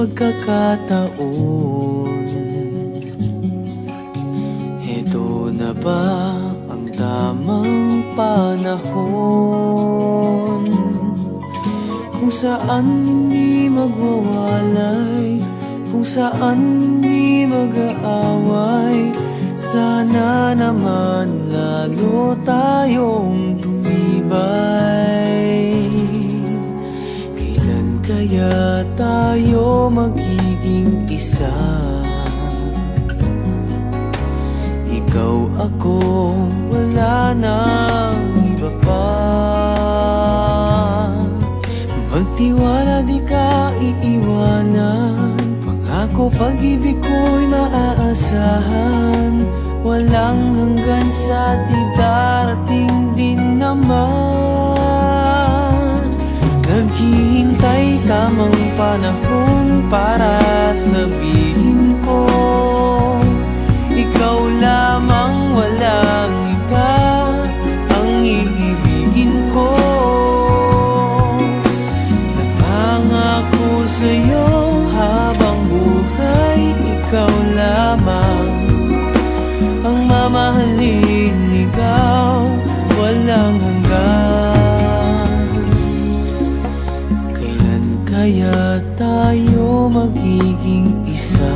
pagkakataon. Heto na ba ang tamang panahon kung saan hindi magwawalay, kung saan hindi mag-aaway? Sana naman lalo tayong tumibay. Kailan kaya tayo magiging isa? Ikaw, ako, wala nang iba pa. Magtiwala, di ka iiwanan. Pangako, pag-ibig ko'y maaasahan. Walang hanggan sa di darating din naman. Naghihintay tamang panahon para sabihin ko, ikaw lamang, walang iba ang iibigin ko. Nangangako sa'yo habang buhay, ikaw lamang ang mamahalin, ikaw walang hanggan. Kailan kaya tayo magiging isa?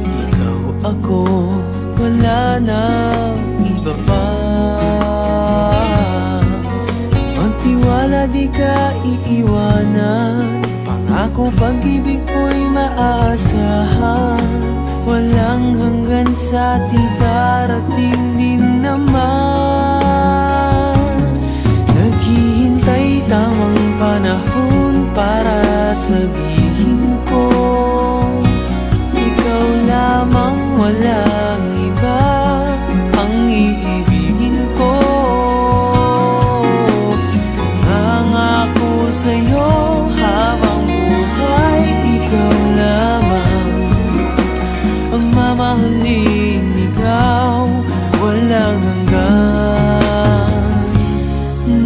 Ikaw, ako, wala nang iba pa. Magtiwala, di ka iiwanan. Pangako, pag-ibig ko'y maaasahan. Walang hanggan sa di darating din naman. Naghihintay tamang panahon para sabihin ko, ikaw lamang, walang iba ang iibigin ko. Nangangako sa'yo habang buhay, ikaw lamang ang mamahalin, ikaw walang hanggan.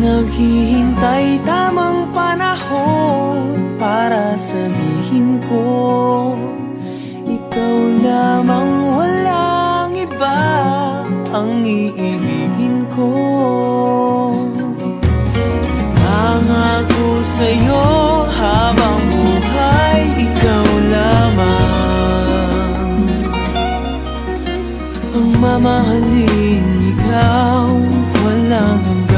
Naghihintay tamang panahon para sabihin ko, ikaw lamang, walang iba ang iibigin ko. Nangako sa'yo habang buhay, ikaw lamang ang mamahalin, ikaw walang hanggan.